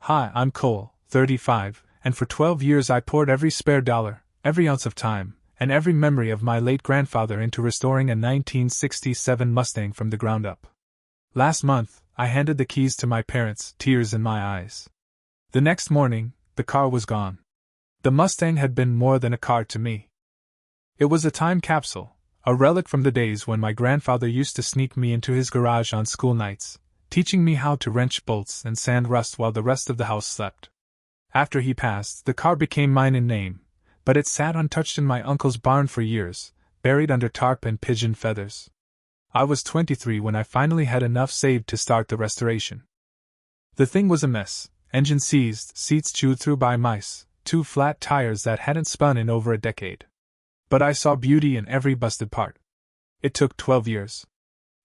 Hi, I'm Cole, 35, and for 12 years I poured every spare dollar, every ounce of time, and every memory of my late grandfather into restoring a 1967 Mustang from the ground up. Last month, I handed the keys to my parents, tears in my eyes. The next morning, the car was gone. The Mustang had been more than a car to me. It was a time capsule, a relic from the days when my grandfather used to sneak me into his garage on school nights, teaching me how to wrench bolts and sand rust while the rest of the house slept. After he passed, the car became mine in name, but it sat untouched in my uncle's barn for years, buried under tarp and pigeon feathers. I was 23 when I finally had enough saved to start the restoration. The thing was a mess, engine seized, seats chewed through by mice, 2 flat tires that hadn't spun in over a decade. But I saw beauty in every busted part. It took 12 years.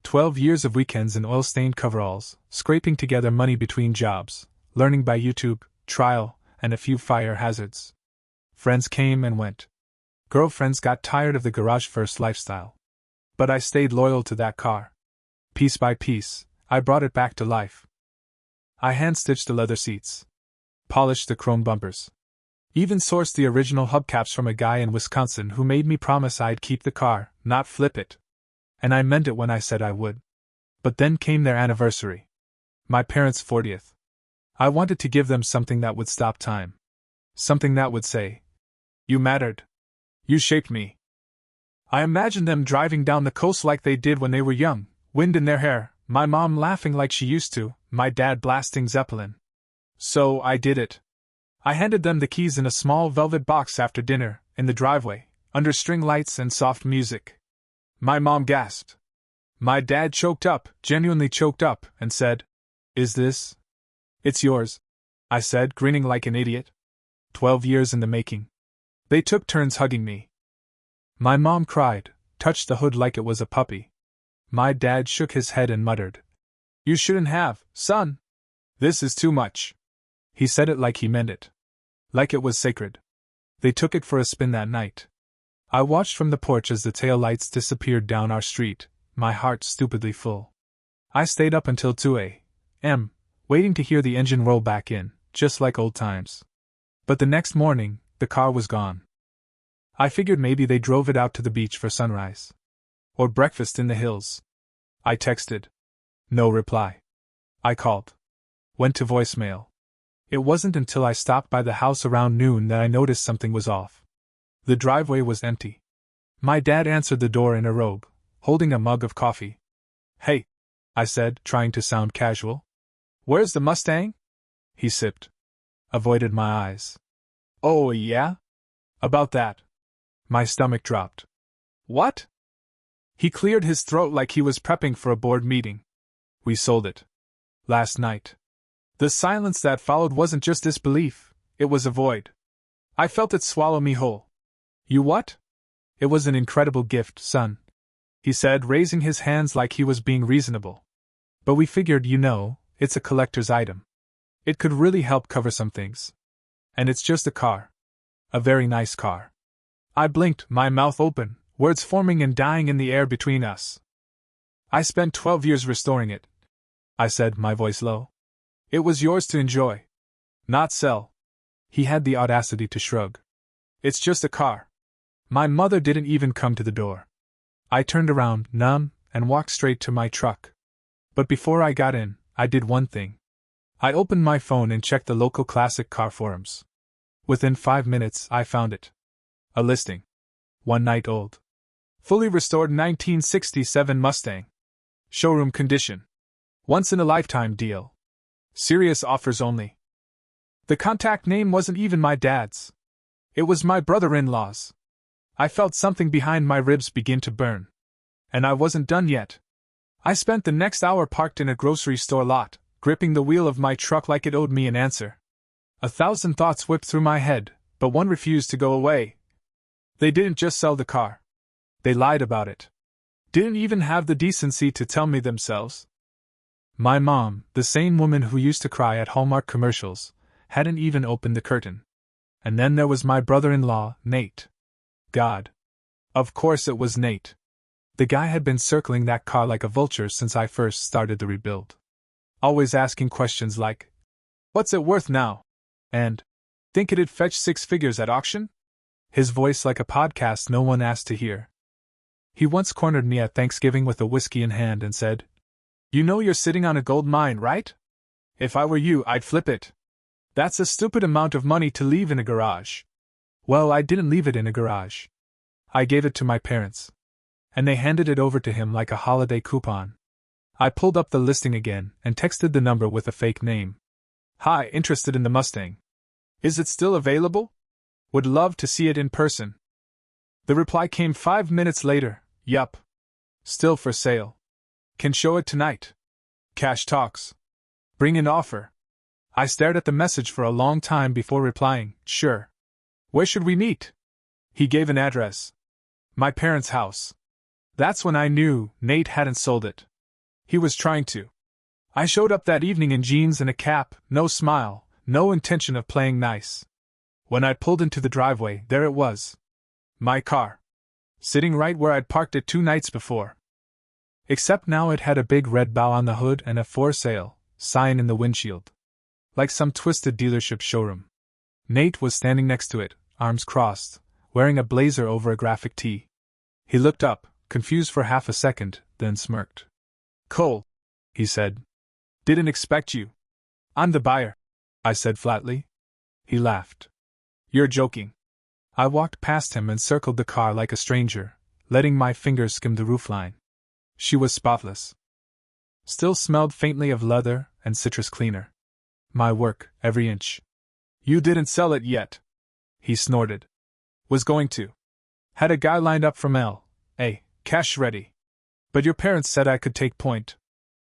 12 years of weekends in oil-stained coveralls, scraping together money between jobs, learning by YouTube, trial, and a few fire hazards. Friends came and went. Girlfriends got tired of the garage-first lifestyle. But I stayed loyal to that car. Piece by piece, I brought it back to life. I hand-stitched the leather seats, polished the chrome bumpers, even sourced the original hubcaps from a guy in Wisconsin who made me promise I'd keep the car, not flip it. And I meant it when I said I would. But then came their anniversary. My parents' 40th. I wanted to give them something that would stop time. Something that would say, "You mattered. You shaped me." I imagined them driving down the coast like they did when they were young, wind in their hair, my mom laughing like she used to, my dad blasting Zeppelin. So I did it. I handed them the keys in a small velvet box after dinner, in the driveway, under string lights and soft music. My mom gasped. My dad choked up, genuinely choked up, and said, "Is this?" "It's yours," I said, grinning like an idiot. 12 years in the making. They took turns hugging me. My mom cried, touched the hood like it was a puppy. My dad shook his head and muttered, "You shouldn't have, son. This is too much." He said it like he meant it. Like it was sacred. They took it for a spin that night. I watched from the porch as the tail lights disappeared down our street, my heart stupidly full. I stayed up until 2 a.m., waiting to hear the engine roll back in, just like old times. But the next morning, the car was gone. I figured maybe they drove it out to the beach for sunrise. Or breakfast in the hills. I texted. No reply. I called. Went to voicemail. It wasn't until I stopped by the house around noon that I noticed something was off. The driveway was empty. My dad answered the door in a robe, holding a mug of coffee. "Hey," I said, trying to sound casual. "Where's the Mustang?" He sipped. Avoided my eyes. "Oh, yeah? About that." My stomach dropped. "What?" He cleared his throat like he was prepping for a board meeting. "We sold it. Last night." The silence that followed wasn't just disbelief, it was a void. I felt it swallow me whole. "You what?" "It was an incredible gift, son," he said, raising his hands like he was being reasonable. "But we figured, it's a collector's item. It could really help cover some things. And it's just a car. A very nice car." I blinked, my mouth open, words forming and dying in the air between us. "I spent 12 years restoring it," I said, my voice low. "It was yours to enjoy. Not sell." He had the audacity to shrug. "It's just a car." My mother didn't even come to the door. I turned around, numb, and walked straight to my truck. But before I got in, I did one thing. I opened my phone and checked the local classic car forums. Within 5 minutes, I found it. A listing. 1 night old. Fully restored 1967 Mustang. Showroom condition. Once-in-a-lifetime deal. Serious offers only. The contact name wasn't even my dad's. It was my brother-in-law's. I felt something behind my ribs begin to burn. And I wasn't done yet. I spent the next hour parked in a grocery store lot, gripping the wheel of my truck like it owed me an answer. 1,000 thoughts whipped through my head, but one refused to go away. They didn't just sell the car. They lied about it. Didn't even have the decency to tell me themselves. My mom, the same woman who used to cry at Hallmark commercials, hadn't even opened the curtain. And then there was my brother-in-law, Nate. God. Of course it was Nate. The guy had been circling that car like a vulture since I first started the rebuild. Always asking questions like, What's it worth now? And think it'd fetch 6 figures at auction? His voice like a podcast no one asked to hear. He once cornered me at Thanksgiving with a whiskey in hand and said, "You know you're sitting on a gold mine, right? If I were you, I'd flip it. That's a stupid amount of money to leave in a garage." Well, I didn't leave it in a garage. I gave it to my parents. And they handed it over to him like a holiday coupon. I pulled up the listing again and texted the number with a fake name. "Hi, interested in the Mustang. Is it still available? Would love to see it in person." The reply came 5 minutes later. "Yup. Still for sale. Can show it tonight. Cash talks. Bring an offer." I stared at the message for a long time before replying, "Sure. Where should we meet?" He gave an address. My parents' house. That's when I knew Nate hadn't sold it. He was trying to. I showed up that evening in jeans and a cap, no smile, no intention of playing nice. When I pulled into the driveway, there it was. My car. Sitting right where I'd parked it 2 nights before. Except now it had a big red bow on the hood and a "for sale" sign in the windshield. Like some twisted dealership showroom. Nate was standing next to it, arms crossed, wearing a blazer over a graphic tee. He looked up, confused for half a second, then smirked. "Cole," he said. "Didn't expect you." "I'm the buyer," I said flatly. He laughed. "You're joking." I walked past him and circled the car like a stranger, letting my fingers skim the roofline. She was spotless. Still smelled faintly of leather and citrus cleaner. My work, every inch. "You didn't sell it yet," he snorted. "Was going to. Had a guy lined up from L.A., cash ready. But your parents said I could take point.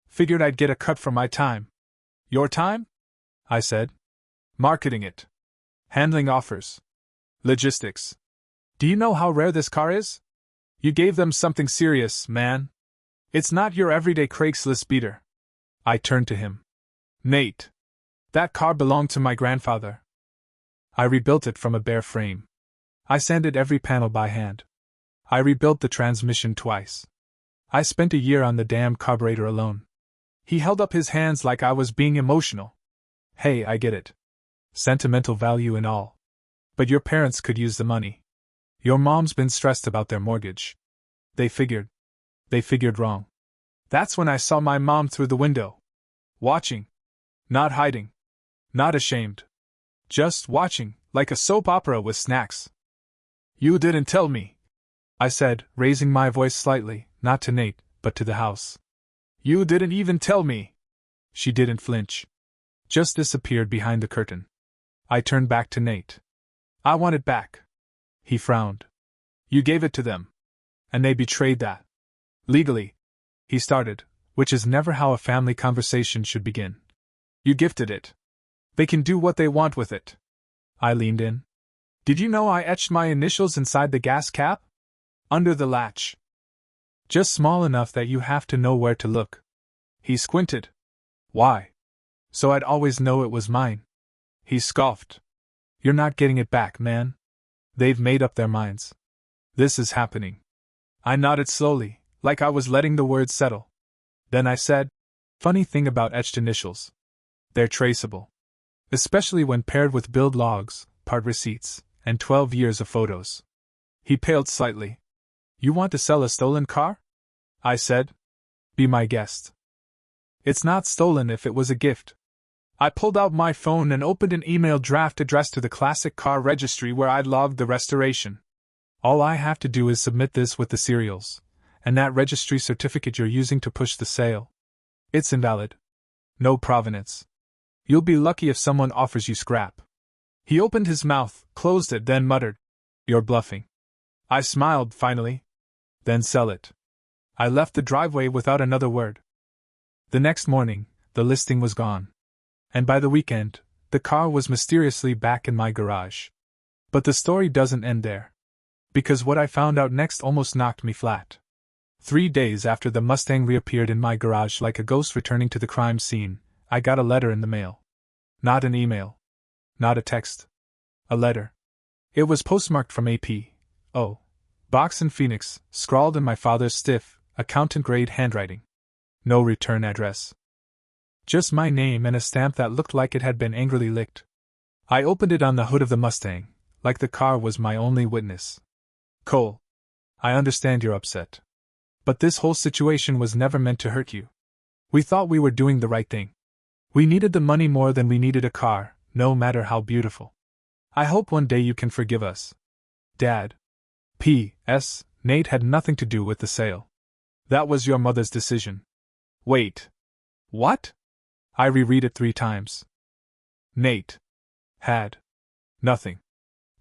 Figured I'd get a cut for my time." "Your time?" I said. "Marketing it. Handling offers. Logistics. Do you know how rare this car is? You gave them something serious, man. It's not your everyday Craigslist beater." I turned to him. "Nate. That car belonged to my grandfather. I rebuilt it from a bare frame. I sanded every panel by hand. I rebuilt the transmission twice. I spent a year on the damn carburetor alone." He held up his hands like I was being emotional. "Hey, I get it. Sentimental value and all. But your parents could use the money. Your mom's been stressed about their mortgage. They figured wrong." That's when I saw my mom through the window. Watching. Not hiding. Not ashamed. Just watching, like a soap opera with snacks. "You didn't tell me," I said, raising my voice slightly, not to Nate, but to the house. "You didn't even tell me." She didn't flinch. Just disappeared behind the curtain. I turned back to Nate. "I want it back." He frowned. "You gave it to them. And they betrayed that. Legally," he started, which is never how a family conversation should begin. "You gifted it. They can do what they want with it." I leaned in. "Did you know I etched my initials inside the gas cap? Under the latch. Just small enough that you have to know where to look." He squinted. "Why?" "So I'd always know it was mine." He scoffed. "You're not getting it back, man. They've made up their minds. This is happening." I nodded slowly, like I was letting the words settle. Then I said, "Funny thing about etched initials. They're traceable. Especially when paired with build logs, part receipts, and 12 years of photos." He paled slightly. "You want to sell a stolen car?" I said. "Be my guest." "It's not stolen if it was a gift." I pulled out my phone and opened an email draft addressed to the classic car registry where I'd logged the restoration. "All I have to do is submit this with the serials, and that registry certificate you're using to push the sale. It's invalid. No provenance. You'll be lucky if someone offers you scrap." He opened his mouth, closed it, then muttered, "You're bluffing." I smiled, finally. "Then sell it." I left the driveway without another word. The next morning, the listing was gone. And by the weekend, the car was mysteriously back in my garage. But the story doesn't end there. Because what I found out next almost knocked me flat. 3 days after the Mustang reappeared in my garage like a ghost returning to the crime scene, I got a letter in the mail. Not an email. Not a text. A letter. It was postmarked from A.P.O. Box in Phoenix, scrawled in my father's stiff, accountant-grade handwriting. No return address. Just my name and a stamp that looked like it had been angrily licked. I opened it on the hood of the Mustang, like the car was my only witness. Cole, I understand you're upset. But this whole situation was never meant to hurt you. We thought we were doing the right thing. We needed the money more than we needed a car, no matter how beautiful. I hope one day you can forgive us. Dad. P.S. Nate had nothing to do with the sale. That was your mother's decision. Wait. What? I reread it 3 times. Nate. Had. Nothing.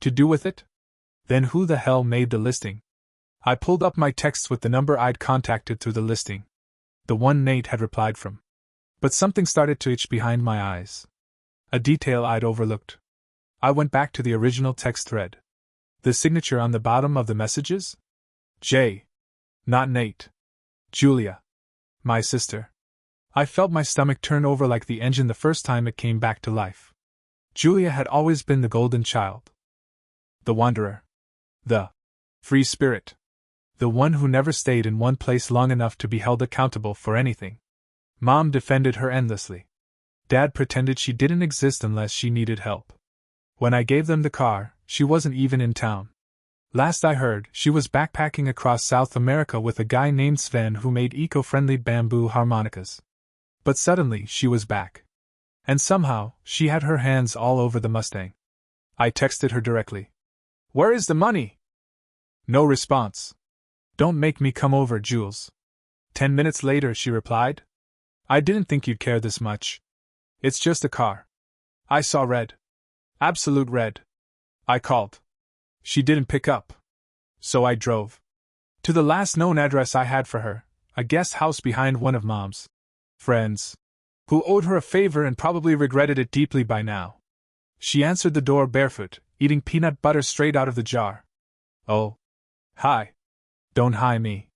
To do with it? Then who the hell made the listing? I pulled up my texts with the number I'd contacted through the listing. The one Nate had replied from. But something started to itch behind my eyes. A detail I'd overlooked. I went back to the original text thread. The signature on the bottom of the messages? J. Not Nate. Julia. My sister. I felt my stomach turn over like the engine the first time it came back to life. Julia had always been the golden child. The wanderer. The free spirit. The one who never stayed in one place long enough to be held accountable for anything. Mom defended her endlessly. Dad pretended she didn't exist unless she needed help. When I gave them the car, she wasn't even in town. Last I heard, she was backpacking across South America with a guy named Sven who made eco-friendly bamboo harmonicas. But suddenly she was back. And somehow, she had her hands all over the Mustang. I texted her directly. Where is the money? No response. Don't make me come over, Jules. 10 minutes later, she replied. I didn't think you'd care this much. It's just a car. I saw red. Absolute red. I called. She didn't pick up. So I drove. To the last known address I had for her, a guest house behind one of Mom's friends, who owed her a favor and probably regretted it deeply by now. She answered the door barefoot, eating peanut butter straight out of the jar. Oh. Hi. Don't hi me.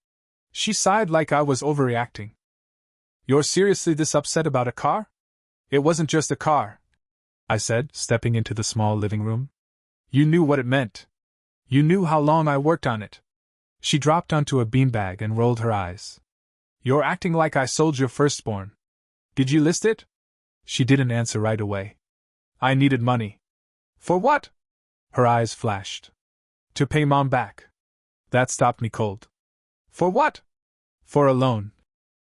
She sighed like I was overreacting. You're seriously this upset about a car? It wasn't just a car, I said, stepping into the small living room. You knew what it meant. You knew how long I worked on it. She dropped onto a beanbag and rolled her eyes. You're acting like I sold your firstborn. Did you list it? She didn't answer right away. I needed money. For what? Her eyes flashed. To pay Mom back. That stopped me cold. For what? For a loan,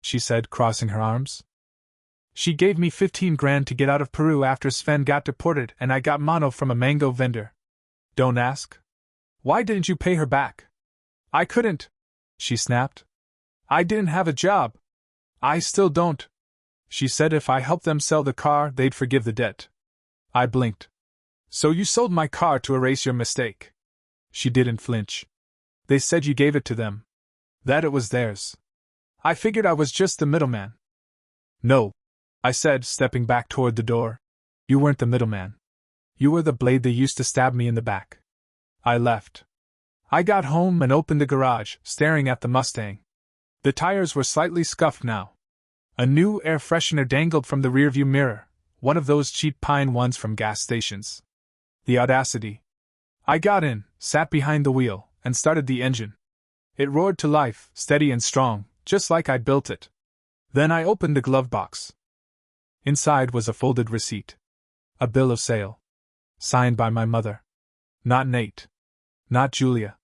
she said, crossing her arms. She gave me 15 grand to get out of Peru after Sven got deported and I got mono from a mango vendor. Don't ask. Why didn't you pay her back? I couldn't, she snapped. I didn't have a job. I still don't. She said if I helped them sell the car, they'd forgive the debt. I blinked. So you sold my car to erase your mistake. She didn't flinch. They said you gave it to them. That it was theirs. I figured I was just the middleman. No, I said, stepping back toward the door. You weren't the middleman. You were the blade they used to stab me in the back. I left. I got home and opened the garage, staring at the Mustang. The tires were slightly scuffed now. A new air freshener dangled from the rearview mirror, one of those cheap pine ones from gas stations. The audacity. I got in, sat behind the wheel, and started the engine. It roared to life, steady and strong, just like I'd built it. Then I opened the glove box. Inside was a folded receipt. A bill of sale. Signed by my mother. Not Nate. Not Julia.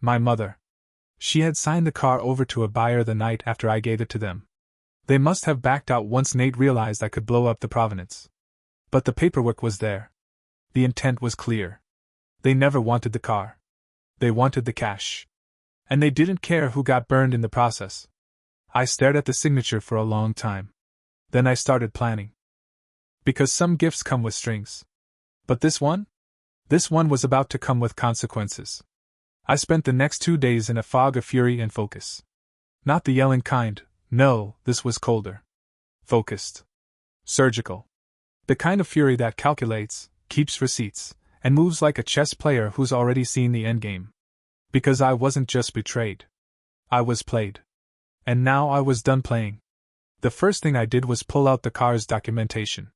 My mother. She had signed the car over to a buyer the night after I gave it to them. They must have backed out once Nate realized I could blow up the provenance. But the paperwork was there. The intent was clear. They never wanted the car. They wanted the cash. And they didn't care who got burned in the process. I stared at the signature for a long time. Then I started planning. Because some gifts come with strings. But this one? This one was about to come with consequences. I spent the next 2 days in a fog of fury and focus. Not the yelling kind, no, this was colder. Focused. Surgical. The kind of fury that calculates, keeps receipts, and moves like a chess player who's already seen the endgame. Because I wasn't just betrayed. I was played. And now I was done playing. The first thing I did was pull out the car's documentation.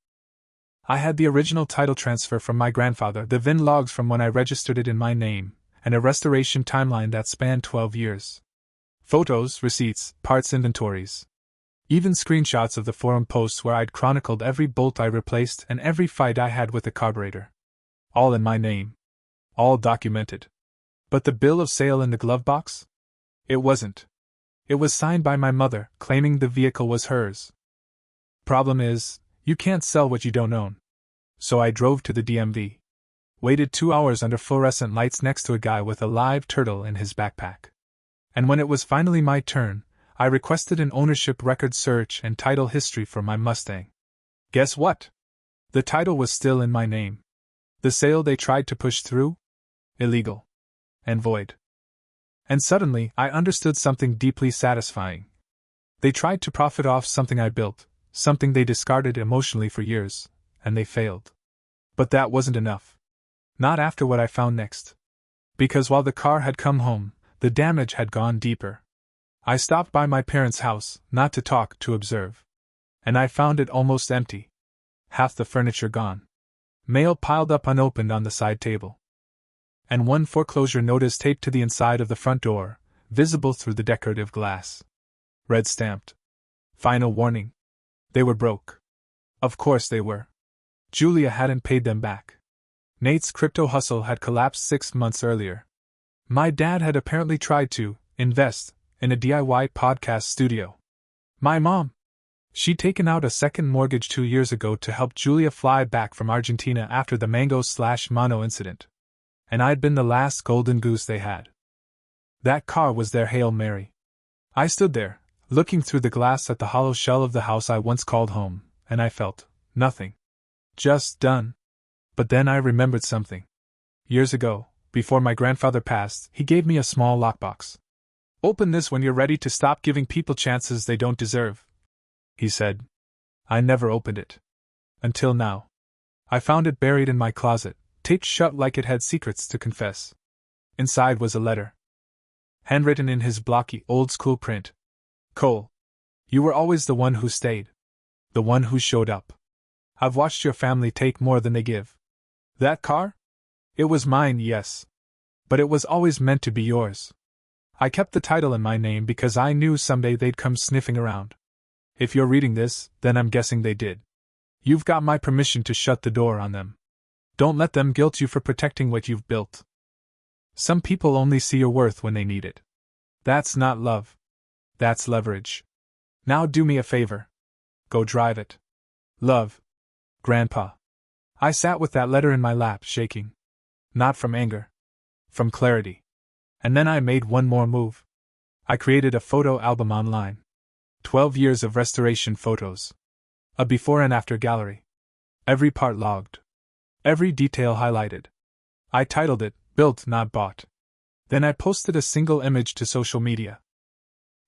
I had the original title transfer from my grandfather, the VIN logs from when I registered it in my name, and a restoration timeline that spanned 12 years. Photos, receipts, parts inventories. Even screenshots of the forum posts where I'd chronicled every bolt I replaced and every fight I had with the carburetor. All in my name. All documented. But the bill of sale in the glove box? It wasn't. It was signed by my mother, claiming the vehicle was hers. Problem is, you can't sell what you don't own. So I drove to the DMV. Waited 2 hours under fluorescent lights next to a guy with a live turtle in his backpack. And when it was finally my turn, I requested an ownership record search and title history for my Mustang. Guess what? The title was still in my name. The sale they tried to push through? Illegal. And void. And suddenly, I understood something deeply satisfying. They tried to profit off something I built, something they discarded emotionally for years, and they failed. But that wasn't enough. Not after what I found next. Because while the car had come home, the damage had gone deeper. I stopped by my parents' house, not to talk, to observe. And I found it almost empty. Half the furniture gone. Mail piled up unopened on the side table. And one foreclosure notice taped to the inside of the front door, visible through the decorative glass. Red stamped. Final warning. They were broke. Of course they were. Julia hadn't paid them back. Nate's crypto hustle had collapsed 6 months earlier. My dad had apparently tried to invest in a DIY podcast studio. My mom. She'd taken out a second mortgage 2 years ago to help Julia fly back from Argentina after the mango/mono incident. And I'd been the last golden goose they had. That car was their Hail Mary. I stood there, looking through the glass at the hollow shell of the house I once called home, and I felt nothing. Just done. But then I remembered something. Years ago, before my grandfather passed, he gave me a small lockbox. Open this when you're ready to stop giving people chances they don't deserve, he said. I never opened it. Until now. I found it buried in my closet, taped shut like it had secrets to confess. Inside was a letter. Handwritten in his blocky, old-school print. Cole. You were always the one who stayed. The one who showed up. I've watched your family take more than they give. That car? It was mine, yes. But it was always meant to be yours. I kept the title in my name because I knew someday they'd come sniffing around. If you're reading this, then I'm guessing they did. You've got my permission to shut the door on them. Don't let them guilt you for protecting what you've built. Some people only see your worth when they need it. That's not love. That's leverage. Now do me a favor. Go drive it. Love. Grandpa. I sat with that letter in my lap, shaking. Not from anger. From clarity. And then I made one more move. I created a photo album online. 12 years of restoration photos. A before and after gallery. Every part logged. Every detail highlighted. I titled it, Built Not Bought. Then I posted a single image to social media.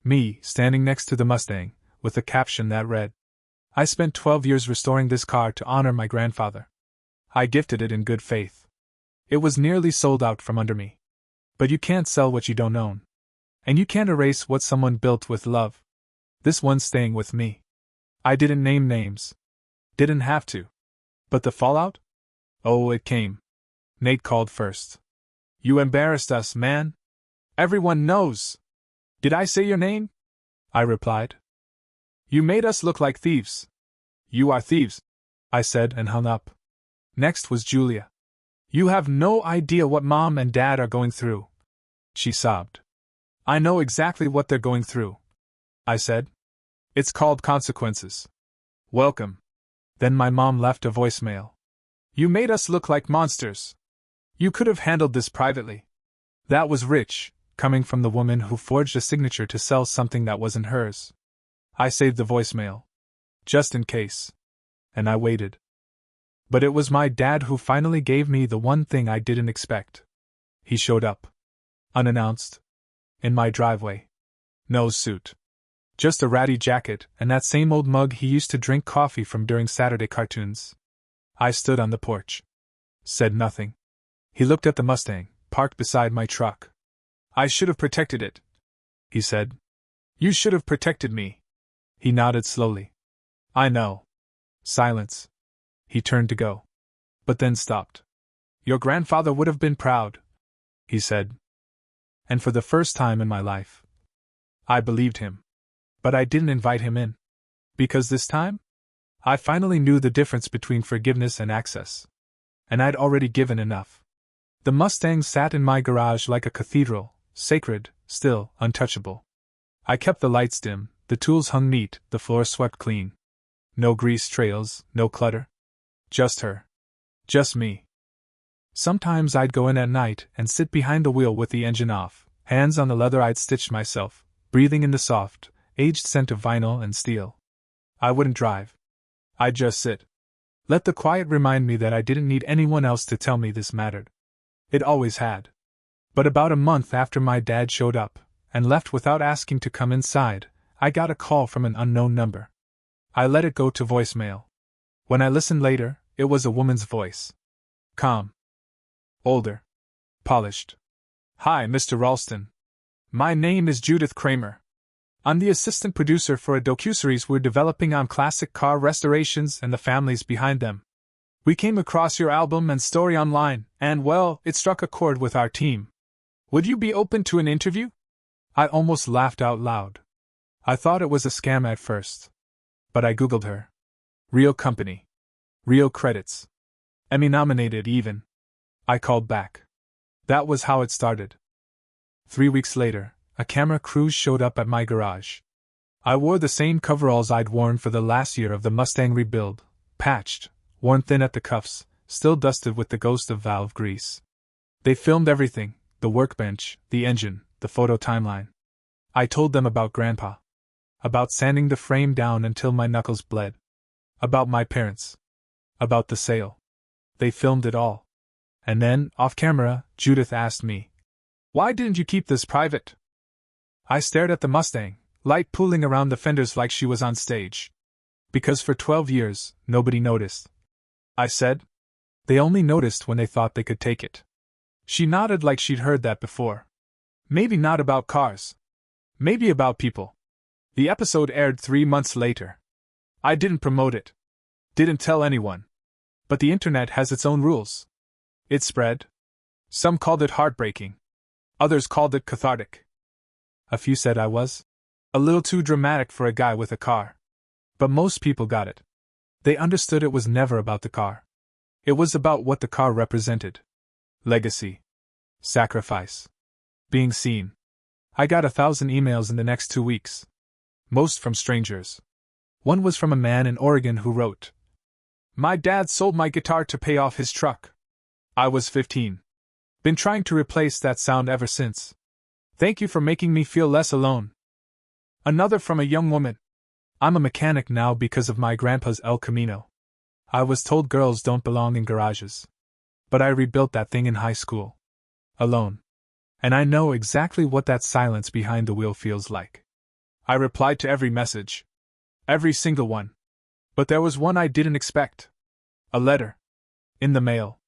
Me, standing next to the Mustang, with a caption that read, I spent 12 years restoring this car to honor my grandfather. I gifted it in good faith. It was nearly sold out from under me. But you can't sell what you don't own. And you can't erase what someone built with love. This one's staying with me. I didn't name names. Didn't have to. But the fallout? Oh, it came. Nate called first. You embarrassed us, man. Everyone knows. Did I say your name? I replied. You made us look like thieves. You are thieves, I said and hung up. Next was Julia. You have no idea what Mom and Dad are going through. She sobbed. I know exactly what they're going through, I said. It's called consequences. Welcome. Then my mom left a voicemail. You made us look like monsters. You could have handled this privately. That was rich, coming from the woman who forged a signature to sell something that wasn't hers. I saved the voicemail. Just in case. And I waited. But it was my dad who finally gave me the one thing I didn't expect. He showed up. Unannounced. In my driveway. No suit. Just a ratty jacket and that same old mug he used to drink coffee from during Saturday cartoons. I stood on the porch. Said nothing. He looked at the Mustang, parked beside my truck. I should have protected it, he said. You should have protected me. He nodded slowly. I know. Silence. He turned to go. But then stopped. Your grandfather would have been proud, he said. And for the first time in my life, I believed him. But I didn't invite him in. Because this time, I finally knew the difference between forgiveness and access. And I'd already given enough. The Mustang sat in my garage like a cathedral, sacred, still, untouchable. I kept the lights dim, the tools hung neat, the floor swept clean. No grease trails, no clutter. Just her. Just me. Sometimes I'd go in at night and sit behind the wheel with the engine off, hands on the leather I'd stitched myself, breathing in the soft, aged scent of vinyl and steel. I wouldn't drive. I'd just sit. Let the quiet remind me that I didn't need anyone else to tell me this mattered. It always had. But about a month after my dad showed up, and left without asking to come inside, I got a call from an unknown number. I let it go to voicemail. When I listened later, it was a woman's voice. Calm. Older. Polished. Hi, Mr. Ralston. My name is Judith Kramer. I'm the assistant producer for a docuseries we're developing on classic car restorations and the families behind them. We came across your album and story online, and well, it struck a chord with our team. Would you be open to an interview? I almost laughed out loud. I thought it was a scam at first. But I googled her. Real company. Real credits. Emmy nominated even. I called back. That was how it started. 3 weeks later, a camera crew showed up at my garage. I wore the same coveralls I'd worn for the last year of the Mustang rebuild, patched, worn thin at the cuffs, still dusted with the ghost of valve grease. They filmed everything, the workbench, the engine, the photo timeline. I told them about Grandpa. About sanding the frame down until my knuckles bled. About my parents. About the sale. They filmed it all. And then, off camera, Judith asked me, "Why didn't you keep this private?" I stared at the Mustang, light pooling around the fenders like she was on stage. Because for 12 years, nobody noticed. I said. They only noticed when they thought they could take it. She nodded like she'd heard that before. Maybe not about cars. Maybe about people. The episode aired 3 months later. I didn't promote it. Didn't tell anyone. But the internet has its own rules. It spread. Some called it heartbreaking. Others called it cathartic. A few said I was a little too dramatic for a guy with a car. But most people got it. They understood it was never about the car. It was about what the car represented. Legacy. Sacrifice. Being seen. I got 1,000 emails in the next 2 weeks. Most from strangers. One was from a man in Oregon who wrote, "My dad sold my guitar to pay off his truck. I was 15. Been trying to replace that sound ever since. Thank you for making me feel less alone." Another from a young woman. "I'm a mechanic now because of my grandpa's El Camino. I was told girls don't belong in garages. But I rebuilt that thing in high school. Alone. And I know exactly what that silence behind the wheel feels like." I replied to every message. Every single one. But there was one I didn't expect. A letter. In the mail.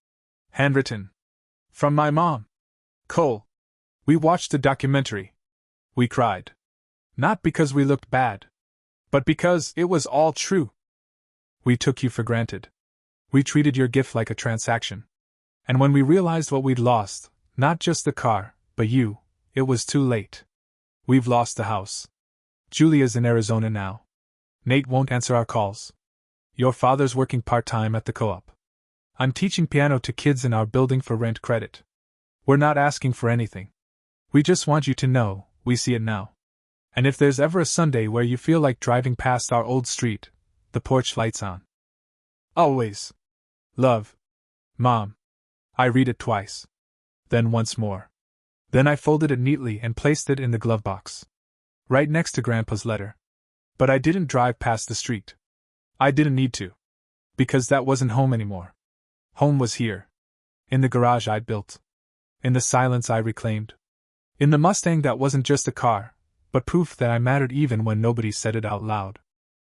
Handwritten. From my mom. Cole. We watched the documentary. We cried. Not because we looked bad. But because it was all true. We took you for granted. We treated your gift like a transaction. And when we realized what we'd lost, not just the car, but you, it was too late. We've lost the house. Julia's in Arizona now. Nate won't answer our calls. Your father's working part-time at the co-op. I'm teaching piano to kids in our building for rent credit. We're not asking for anything. We just want you to know, we see it now. And if there's ever a Sunday where you feel like driving past our old street, the porch light's on. Always. Love. Mom. I read it twice. Then once more. Then I folded it neatly and placed it in the glove box. Right next to Grandpa's letter. But I didn't drive past the street. I didn't need to. Because that wasn't home anymore. Home was here. In the garage I'd built. In the silence I reclaimed. In the Mustang that wasn't just a car, but proof that I mattered even when nobody said it out loud.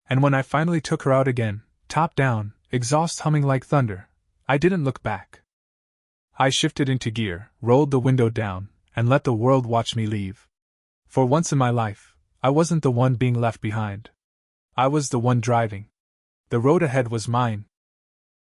And when I finally took her out again, top down, exhaust humming like thunder, I didn't look back. I shifted into gear, rolled the window down, and let the world watch me leave. For once in my life, I wasn't the one being left behind. I was the one driving. The road ahead was mine,